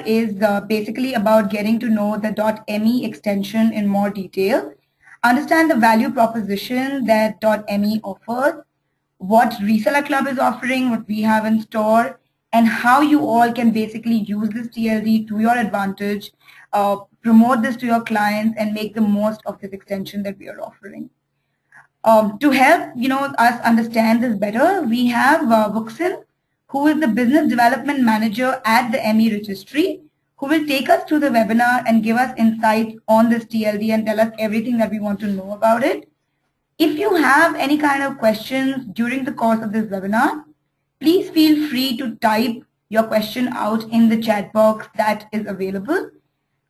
is basically about getting to know the .me extension in more detail, understand the value proposition that .me offers, what Reseller Club is offering, what we have in store, and how you all can basically use this TLD to your advantage, promote this to your clients, and make the most of this extension that we are offering. To help us understand this better, we have Vuxin, who is the business development manager at the ME registry, who will take us through the webinar and give us insight on this TLD and tell us everything that we want to know about it. If you have any kind of questions during the course of this webinar, please feel free to type your question out in the chat box that is available.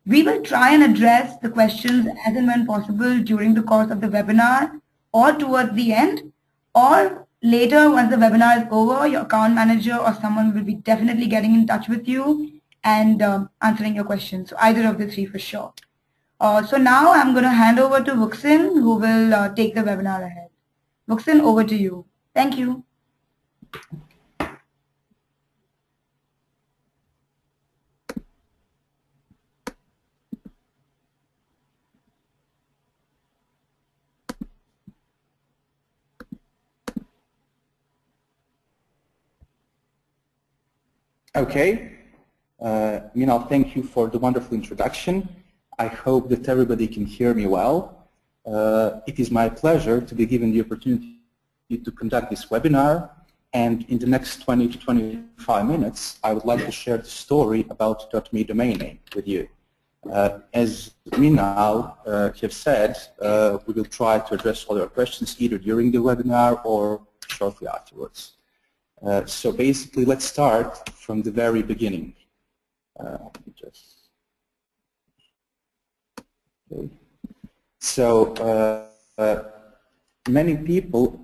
We will try and address the questions as and when possible during the course of the webinar or towards the end, or later once the webinar is over, your account manager or someone will be definitely getting in touch with you and answering your questions. So either of the three for sure. So now I'm going to hand over to Vuxin, who will take the webinar ahead. Vuxin, over to you. Thank you. Okay, Minal, thank you for the wonderful introduction. I hope that everybody can hear me well. It is my pleasure to be given the opportunity to conduct this webinar, and in the next 20 to 25 minutes, I would like to share the story about .me domain name with you. As Minal have said, we will try to address all your questions either during the webinar or shortly afterwards. So basically, let's start from the very beginning. Okay. So many people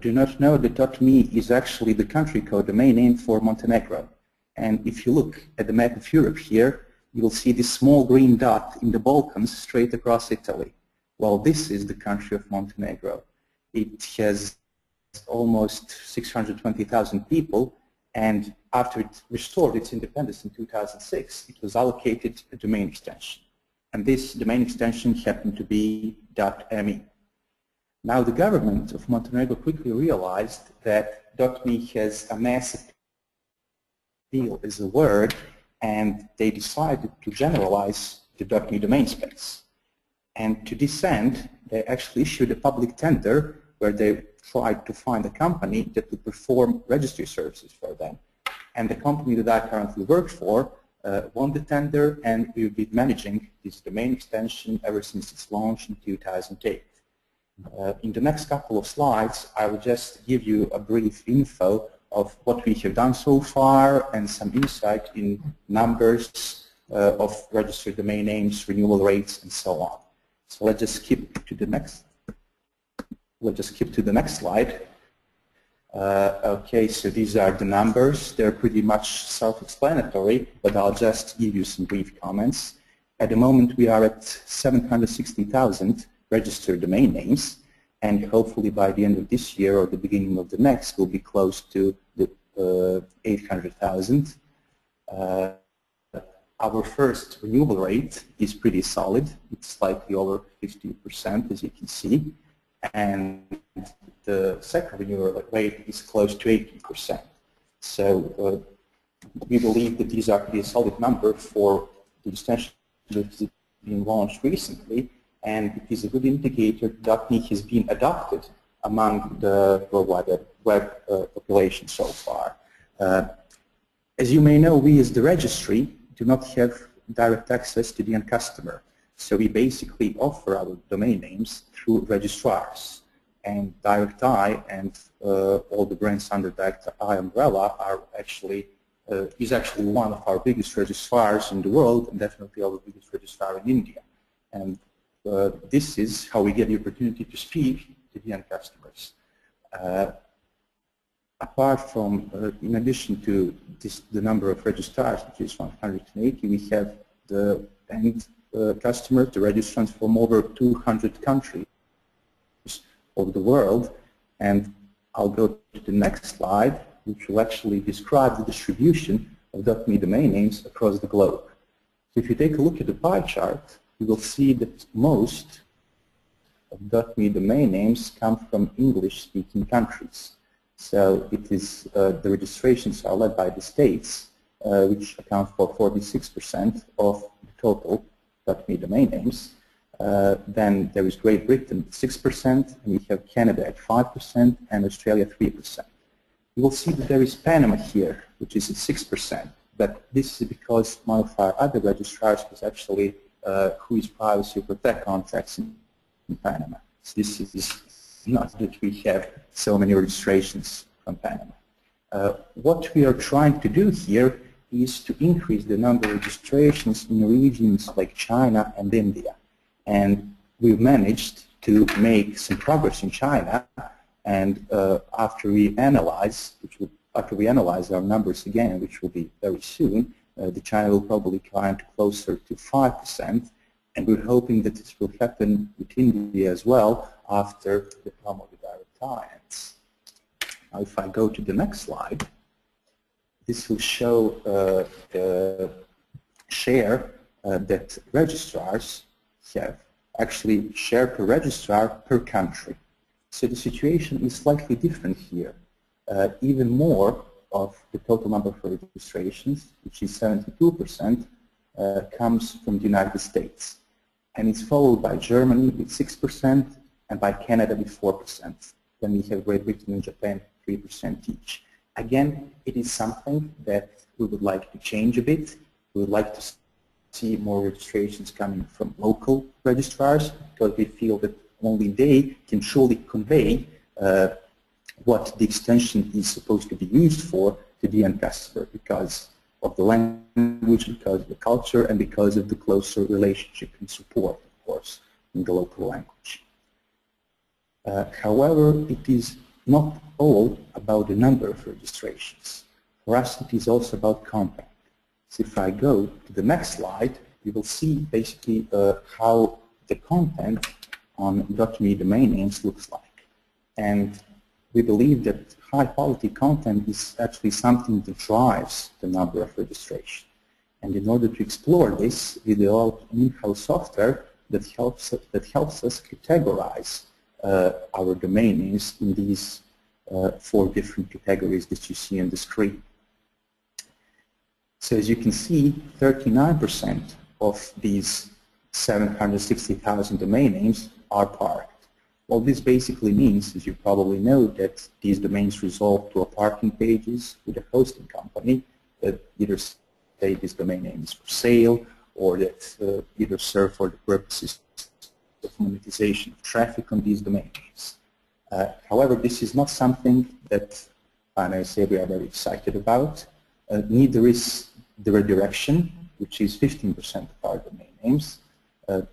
do not know that .me is actually the country code domain name for Montenegro. And if you look at the map of Europe here, you will see this small green dot in the Balkans straight across Italy. Well, this is the country of Montenegro. It has almost 620,000 people, and after it restored its independence in 2006, it was allocated a domain extension. And this domain extension happened to be .me. Now the government of Montenegro quickly realized that .me has a massive appeal as a word, and they decided to generalize the .me domain space. And to this end, they actually issued a public tender where they tried to find a company that would perform registry services for them. And the company that I currently work for won the tender, and we've been managing this domain extension ever since its launch in 2008. In the next couple of slides, I will just give you a brief info of what we have done so far and some insight in numbers of registered domain names, renewal rates, and so on. So let's just skip to the next. We'll just skip to the next slide. Okay, so these are the numbers. They're pretty much self-explanatory, but I'll just give you some brief comments. At the moment, we are at 760,000 registered domain names, and hopefully by the end of this year or the beginning of the next, we'll be close to the 800,000. Our first renewal rate is pretty solid. It's slightly over 50%, as you can see. And the second renewal rate is close to 80%. So we believe that these are pretty solid numbers for the extension that has been launched recently, and it is a good indicator that .me has been adopted among the worldwide web population so far. As you may know, we as the registry do not have direct access to the end customer. So we basically offer our domain names through registrars, and DirectI and all the brands under DirectI umbrella are actually is actually one of our biggest registrars in the world, and definitely our biggest registrar in India. And this is how we get the opportunity to speak to the end customers. Apart from, in addition to the number of registrars, which is 180, we have the end customers, the registrants from over 200 countries of the world. And I'll go to the next slide, which will actually describe the distribution of .me domain names across the globe. So if you take a look at the pie chart, you will see that most of .me domain names come from English-speaking countries. So it is the registrations are led by the States, which account for 46% of the total .me domain names. Then there is Great Britain at 6%, and we have Canada at 5%, and Australia 3%. You will see that there is Panama here, which is at 6%, but this is because one of our other registrars was actually who is privacy protect contracts in Panama. So this is not that we have so many registrations from Panama. What we are trying to do here is to increase the number of registrations in regions like China and India. And we've managed to make some progress in China, and after we analyze our numbers again, which will be very soon, the China will probably climb closer to 5%, and we're hoping that this will happen with India as well after the promoted direct tie-ins. Now if I go to the next slide, this will show the share that registrars have, actually share per registrar per country. So the situation is slightly different here. Even more of the total number of registrations, which is 72%, comes from the United States. And it's followed by Germany with 6% and by Canada with 4%. Then we have Great Britain and Japan 3% each. Again, it is something that we would like to change a bit. We would like to see more registrations coming from local registrars, because we feel that only they can truly convey what the extension is supposed to be used for to the end customer, because of the language, because of the culture, and because of the closer relationship and support, of course, in the local language. However, it is not all about the number of registrations. For us, it is also about content. So if I go to the next slide, you will see basically how the content on .me domain names looks like. And we believe that high-quality content is actually something that drives the number of registrations. And in order to explore this, we developed an in-house software that helps us categorize our domain names in these 4 different categories that you see on the screen. So as you can see, 39% of these 760,000 domain names are parked. Well, this basically means, as you probably know, that these domains resolve to a parking pages with a hosting company that either say this domain name is for sale, or that either serve for the purposes of monetization of traffic on these domain names. However, this is not something that, and I say we are very excited about. Neither is the redirection, which is 15% of our domain names.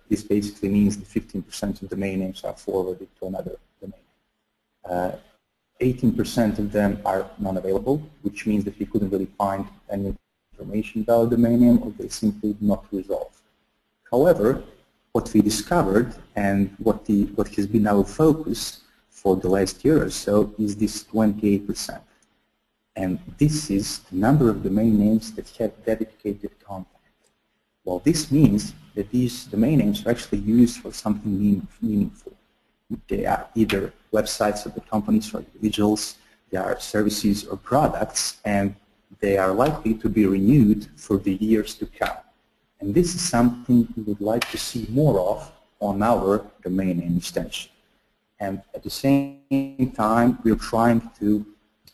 This basically means that 15% of domain names are forwarded to another domain. 18% of them are non-available, which means that we couldn't really find any information about the domain name, or they simply do not resolve. However, what we discovered and what has been our focus for the last year or so is this 28%. And this is the number of domain names that have dedicated content. Well, this means that these domain names are actually used for something meaningful. They are either websites of the companies or individuals, they are services or products, and they are likely to be renewed for the years to come. And this is something we would like to see more of on our domain name extension. And at the same time, we're trying to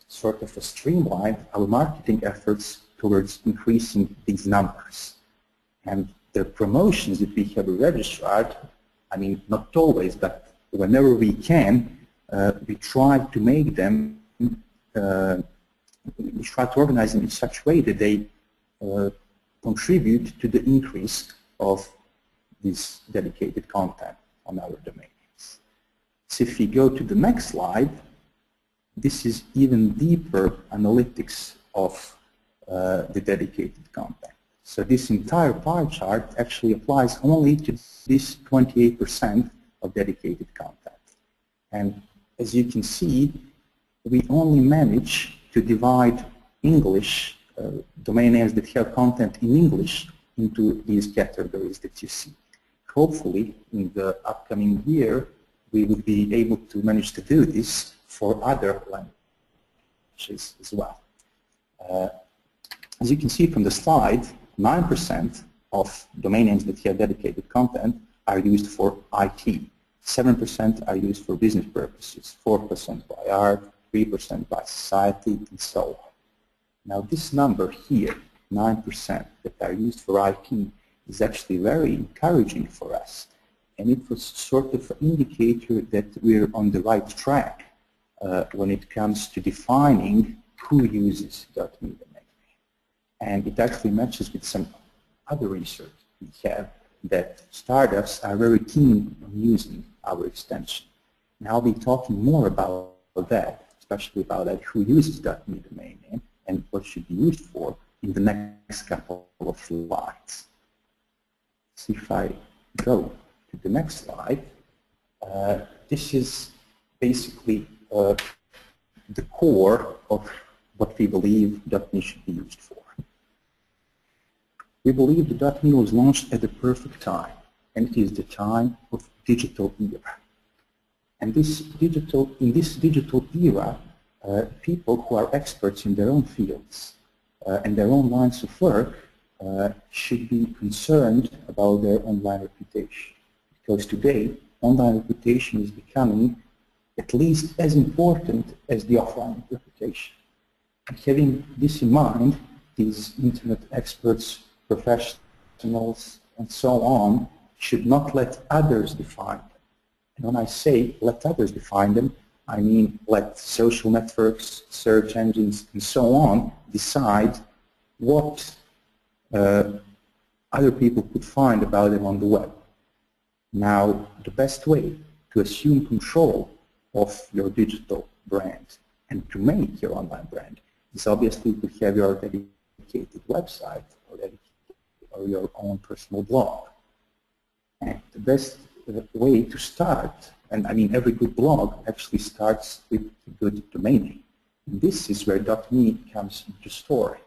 sort of streamline our marketing efforts towards increasing these numbers. And the promotions that we have registered, I mean, not always, but whenever we can, we try to make them, we try to organize them in such a way that they contribute to the increase of this dedicated content on our domains. So if we go to the next slide, this is even deeper analytics of the dedicated content. So this entire pie chart actually applies only to this 28% of dedicated content. And as you can see, we only manage to divide English domain names that have content in English into these categories that you see. Hopefully, in the upcoming year, we will be able to manage to do this for other languages as well. As you can see from the slide, 9% of domain names that have dedicated content are used for IT. 7% are used for business purposes, 4% by art, 3% by society, and so on. Now this number here, 9% that are used for IT, is actually very encouraging for us. And it was sort of an indicator that we're on the right track when it comes to defining who uses .me domain. And it actually matches with some other research we have that startups are very keen on using our extension. And I'll be talking more about that, especially about that who uses .me domain name and what should be used for in the next couple of slides. So if I go to the next slide, this is basically the core of what we believe .me should be used for. We believe the .me was launched at the perfect time, and it is the time of digital era. And in this digital era, people who are experts in their own fields and their own lines of work should be concerned about their online reputation. Because today, online reputation is becoming at least as important as the offline reputation. And having this in mind, these internet experts, professionals, and so on should not let others define them. And when I say let others define them, I mean let social networks, search engines, and so on decide what other people could find about them on the web. Now, the best way to assume control of your digital brand and to make your online brand is obviously to have your dedicated website or your own personal blog. And the best way to start, and I mean every good blog actually starts with a good domain name. And this is where .me comes into story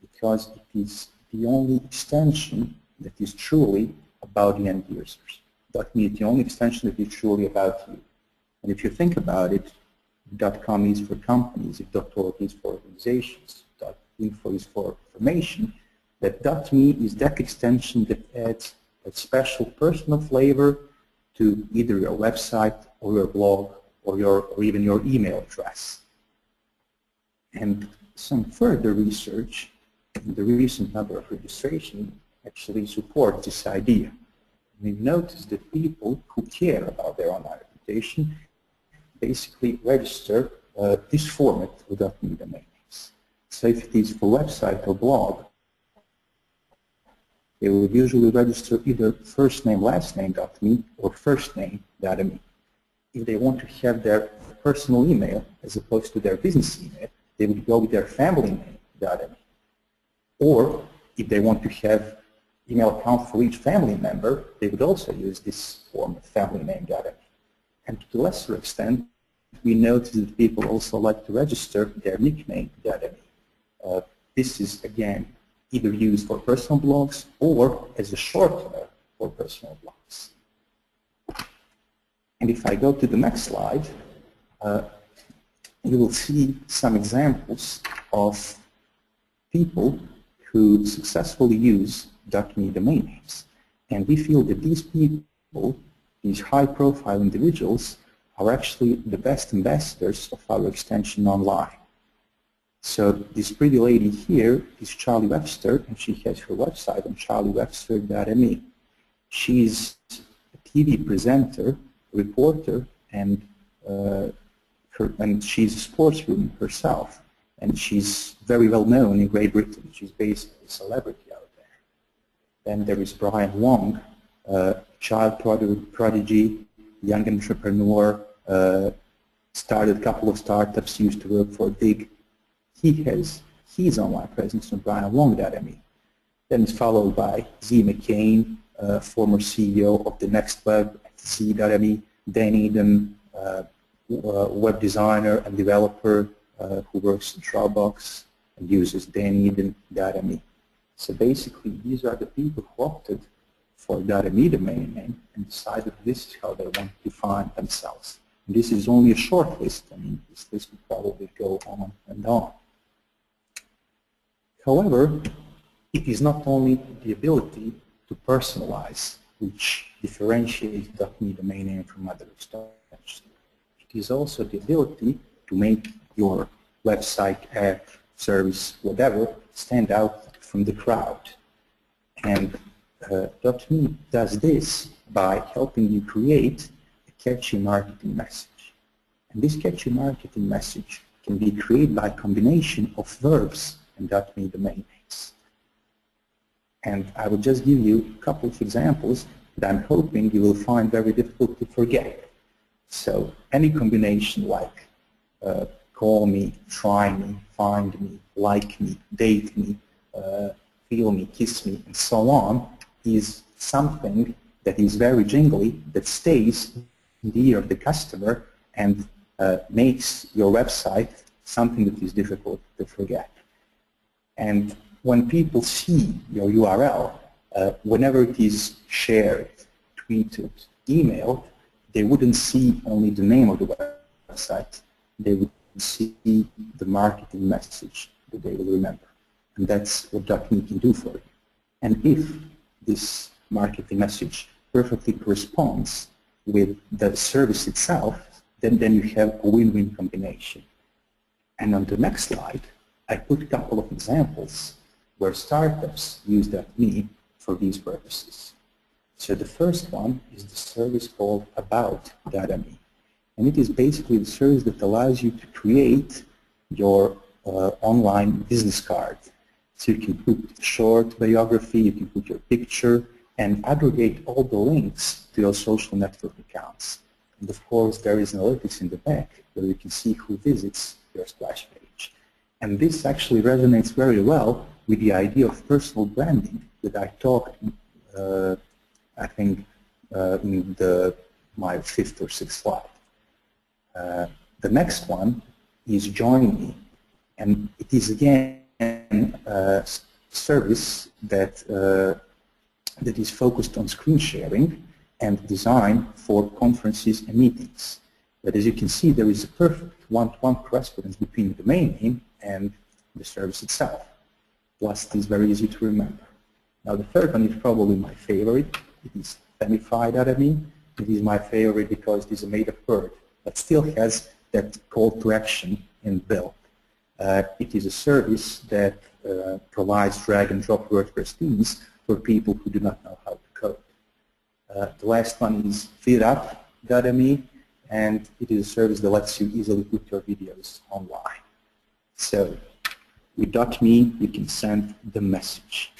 because it is the only extension that is truly about the end users. .me is the only extension that is truly about you. And if you think about it, .com is for companies, if .org is for organizations, .info is for information, that .me is that extension that adds a special personal flavor to either your website or your blog or even your email address. And some further research in the recent number of registration actually supports this idea. We've noticed that people who care about their online reputation basically register this format with .me domain names. So if it is for website or blog, they will usually register either first name, last name .me or first name .me. If they want to have their personal email as opposed to their business email, they would go with their family name .me. Or if they want to have email account for each family member, they would also use this form of family name .me. And to a lesser extent, we notice that people also like to register their nickname .me. This is, again, either used for personal blogs or as a shortener for personal blogs. And if I go to the next slide, you will see some examples of people who successfully use .me domain names. And we feel that these people, these high-profile individuals, are actually the best ambassadors of our extension online. So this pretty lady here is Charlie Webster, and she has her website on charliewebster.me. She's a TV presenter, reporter, and she's a sportswoman herself. And she's very well known in Great Britain. She's basically a celebrity out there. Then there is Brian Wong, child prodigy, young entrepreneur, started a couple of startups, used to work for Dig. He has his online presence on brianwong.me. Then it's followed by Z McCain, former CEO of the Next Web at Z.me, Dan Eden, web designer and developer who works in Dropbox, and uses deniden.me. So basically, these are the people who opted for .me domain name and decided this is how they want to define themselves. And this is only a short list. I mean, this list would probably go on and on. However, it is not only the ability to personalize which differentiates .me domain name from other extensions. It is also the ability to make your website, app, service, whatever, stand out from the crowd. And .me does this by helping you create a catchy marketing message. And this catchy marketing message can be created by a combination of verbs and .me domain names. And I will just give you a couple of examples that I'm hoping you will find very difficult to forget. So any combination like call me, try me, find me, like me, date me, feel me, kiss me, and so on is something that is very jingly, that stays in the ear of the customer and makes your website something that is difficult to forget. And when people see your URL, whenever it is shared, tweeted, emailed, they wouldn't see only the name of the website, they would see the marketing message that they will remember. And that's what .me can do for you. And if this marketing message perfectly corresponds with the service itself, then you have a win-win combination. And on the next slide, I put a couple of examples where startups use .me for these purposes. So the first one is the service called About.me. And it is basically the service that allows you to create your online business card. So you can put short biography, you can put your picture, and aggregate all the links to your social network accounts. And of course, there is analytics in the back where you can see who visits your splash page. And this actually resonates very well with the idea of personal branding that I talked, I think, in my 5th or 6th slide. The next one is Join Me, and it is again a service that that is focused on screen sharing and designed for conferences and meetings. But as you can see, there is a perfect one-to-one correspondence between the domain name and the service itself. Plus, it is very easy to remember. Now, the third one is probably my favorite. It is Femify.me. It is my favorite because it is a made-up word, but still has that call to action inbuilt. It is a service that provides drag-and-drop WordPress themes for people who do not know how to code. The last one is FeedUp.me, and it is a service that lets you easily put your videos online. So with .me, you can send the message.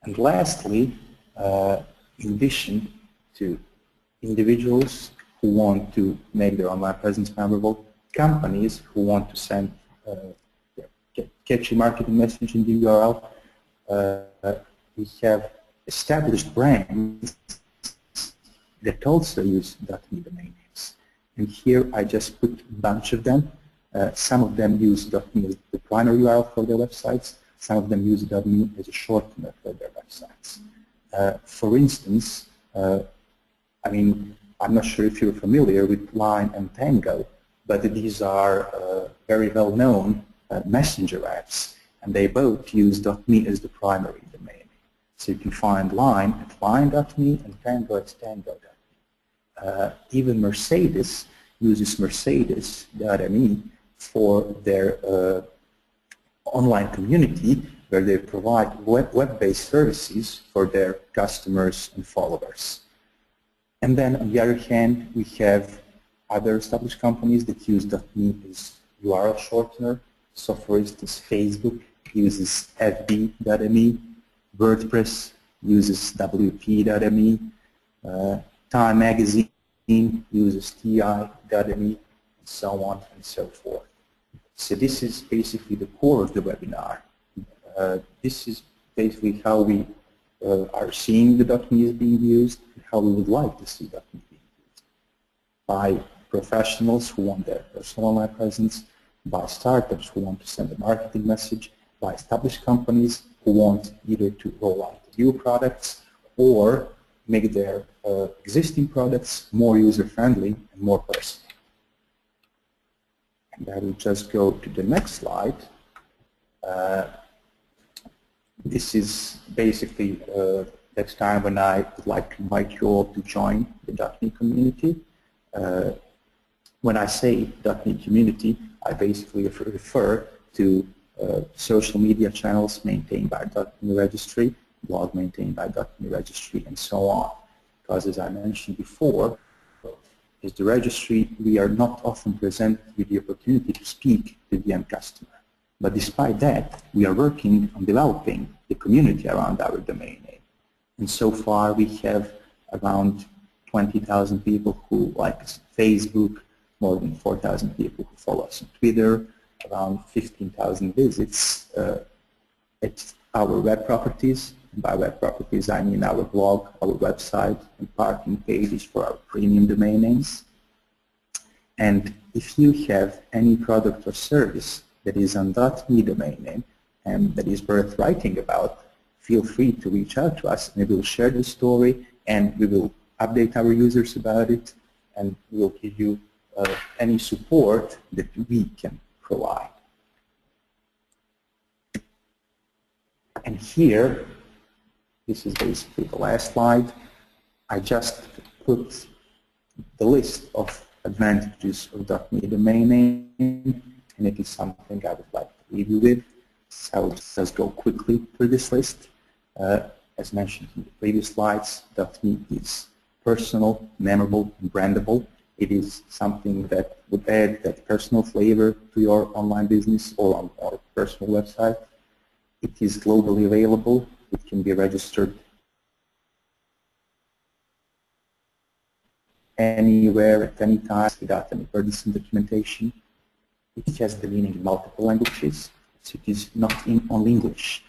And lastly, in addition to individuals who want to make their online presence memorable, companies who want to send catchy marketing message in the URL, we have established brands that also use .me domain names. And here I just put a bunch of them. Some of them use .me as the primary URL for their websites. Some of them use .me as a shortener for their websites. For instance, I mean, I'm not sure if you're familiar with Line and Tango, but these are very well-known messenger apps, and they both use .me as the primary domain. So you can find Line at line.me and Tango at tango.me. Even Mercedes uses mercedes.me for their online community, where they provide web-based services for their customers and followers. And then on the other hand, we have other established companies that use .me as URL shortener. So for instance, Facebook uses fb.me, WordPress uses wp.me, Time Magazine uses ti.me, and so on and so forth. So this is basically the core of the webinar. This is basically how we are seeing the .me is being used, and how we would like to see .me being used by professionals who want their personal online presence, by startups who want to send a marketing message, by established companies who want either to roll out new products or make their existing products more user-friendly and more personal. And I will just go to the next slide. This is basically that time when I would like to invite you all to join the .NET community. When I say .NET community, I basically refer to social media channels maintained by .NET Registry, blog maintained by .NET Registry, and so on. Because as I mentioned before, as the registry, we are not often presented with the opportunity to speak to the end customer. But despite that, we are working on developing the community around our domain name. And so far, we have around 20,000 people who like us on Facebook, more than 4,000 people who follow us on Twitter, around 15,000 visits at our web properties. And by web properties, I mean our blog, our website, and parking pages for our premium domain names. And if you have any product or service that is on .me domain name and that is worth writing about, feel free to reach out to us, and we will share the story, and we will update our users about it, and we will give you any support that we can provide. And here, this is basically the last slide. I just put the list of advantages of .me domain name, and it is something I would like to leave you with. So I will just go quickly through this list. As mentioned in the previous slides, .me is personal, memorable, and brandable. It is something that would add that personal flavor to your online business or on your personal website. It is globally available. It can be registered anywhere at any time without any burdensome documentation. It has the meaning in multiple languages, so it is not in only English.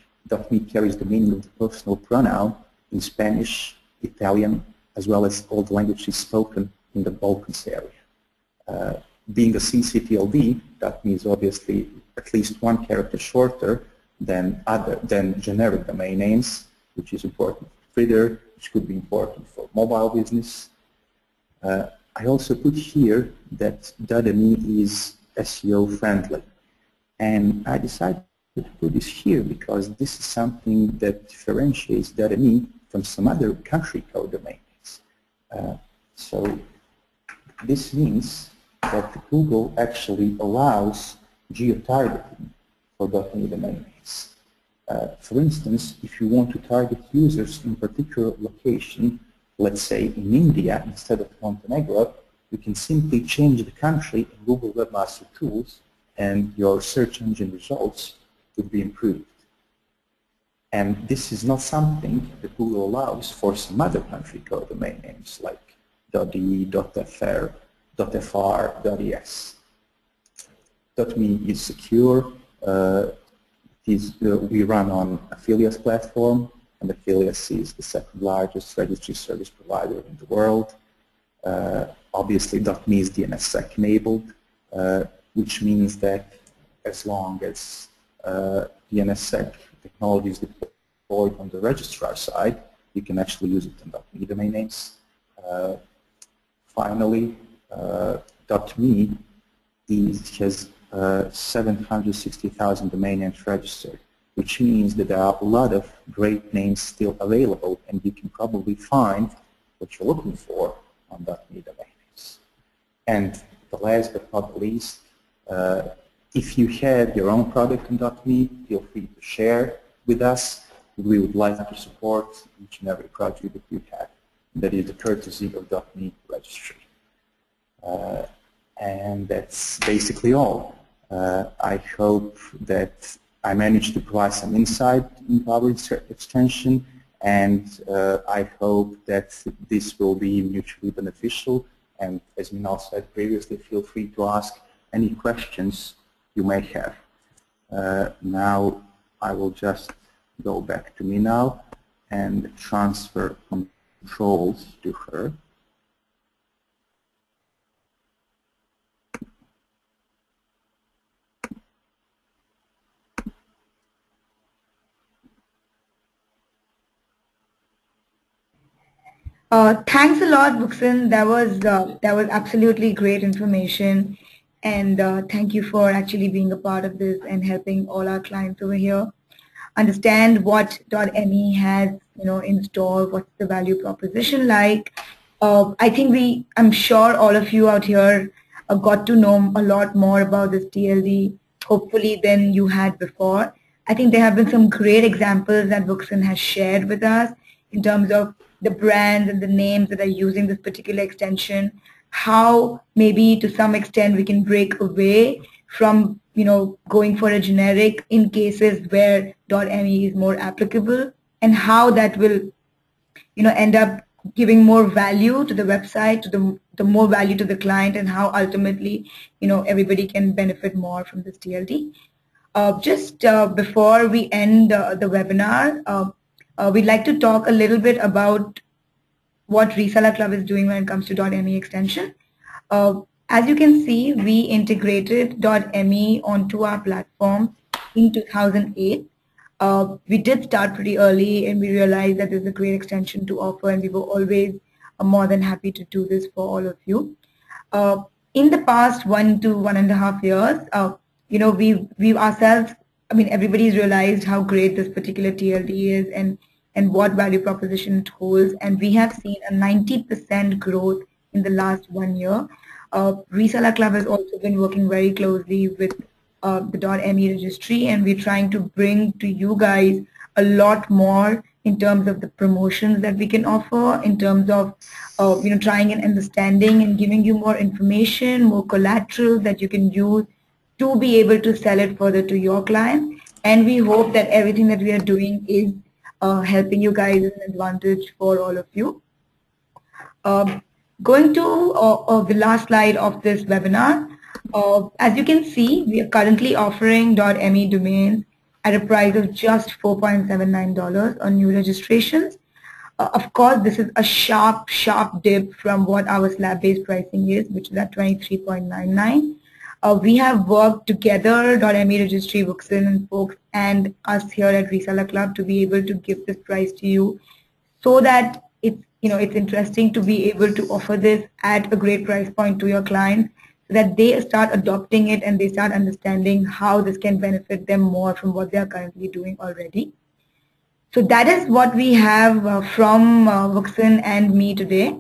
.me carries the meaning of the personal pronoun in Spanish, Italian, as well as all the languages spoken in the Balkans area. Being a CCTLD, that means obviously at least one character shorter than generic domain names, which is important for Twitter, which could be important for mobile business. I also put here that .me is SEO friendly, and I decided to put this here because this is something that differentiates .me from some other country code domains. So this means that Google actually allows geo-targeting for .me domain names. For instance, if you want to target users in a particular location, let's say in India instead of Montenegro, you can simply change the country in Google Webmaster Tools and your search engine results would be improved. And this is not something that Google allows for some other country code domain names like .de, .fr, .es. .me is secure. We run on Affiliates platform, and Affiliates is the second largest registry service provider in the world. Obviously, .me is DNSSEC enabled, which means that as long as DNSSEC technology is deployed on the registrar side, you can actually use it in .me domain names. Finally, .me has 760,000 domain names registered, which means that there are a lot of great names still available, and you can probably find what you're looking for on .me domain names. And the last but not least, if you have your own product in .me, feel free to share with us. We would like to support each and every project that you have. That is the courtesy of .me registry. And that's basically all. I hope that I managed to provide some insight in our extension, and I hope that this will be mutually beneficial. And as Minal said previously, feel free to ask any questions you may have. Now I will just go back to Minal and transfer controls to her. Thanks a lot, Buxen. That was absolutely great information, and thank you for actually being a part of this and helping all our clients over here understand what .me has, in store. What's the value proposition like? I'm sure all of you out here got to know a lot more about this TLD, hopefully, than you had before. I think there have been some great examples that Buxen has shared with us in terms of the brands and the names that are using this particular extension, how maybe to some extent we can break away from, going for a generic in cases where .me is more applicable, and how that will, end up giving more value to the website, to the more value to the client, and how ultimately, everybody can benefit more from this TLD. Just before we end the webinar, we'd like to talk a little bit about what Reseller Club is doing when it comes to .me extension. As you can see, we integrated .me onto our platform in 2008. We did start pretty early, and we realized that there's a great extension to offer, and we were always more than happy to do this for all of you. In the past 1 to 1.5 years, we've ourselves, everybody's realized how great this particular TLD is, and what value proposition it holds, and we have seen a 90% growth in the last 1 year. Reseller Club has also been working very closely with the .me registry, and we're trying to bring to you guys a lot more in terms of the promotions that we can offer, in terms of trying and understanding and giving you more information, more collateral that you can use to be able to sell it further to your client. And we hope that everything that we are doing is helping you guys as an advantage for all of you. Going to the last slide of this webinar, as you can see, we are currently offering .me domains at a price of just $4.79 on new registrations. Of course, this is a sharp dip from what our slab-based pricing is, which is at $23.99. We have worked together, .me registry, Buxen and folks, and us here at Reseller Club to be able to give this price to you, so that it's interesting to be able to offer this at a great price point to your clients, so that they start adopting it and they start understanding how this can benefit them more from what they are currently doing already. So that is what we have from Buxen and me today.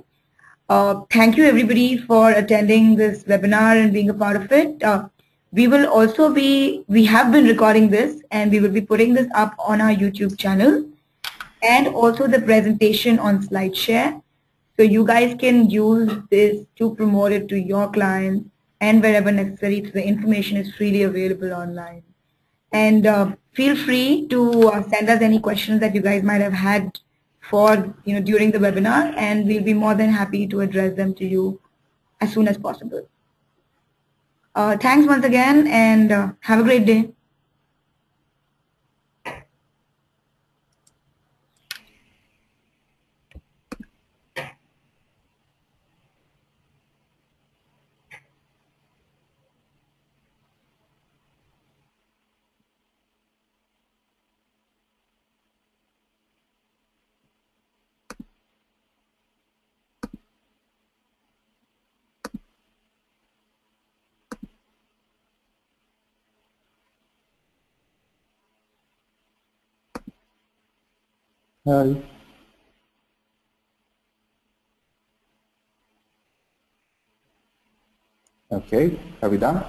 Thank you everybody for attending this webinar and being a part of it. We have been recording this, and we will be putting this up on our YouTube channel, and also the presentation on SlideShare. So you guys can use this to promote it to your clients, and wherever necessary, so the information is freely available online. And feel free to send us any questions that you guys might have had for during the webinar, and we'll be more than happy to address them to you as soon as possible. Thanks once again, and have a great day. Hi. Okay, are we done?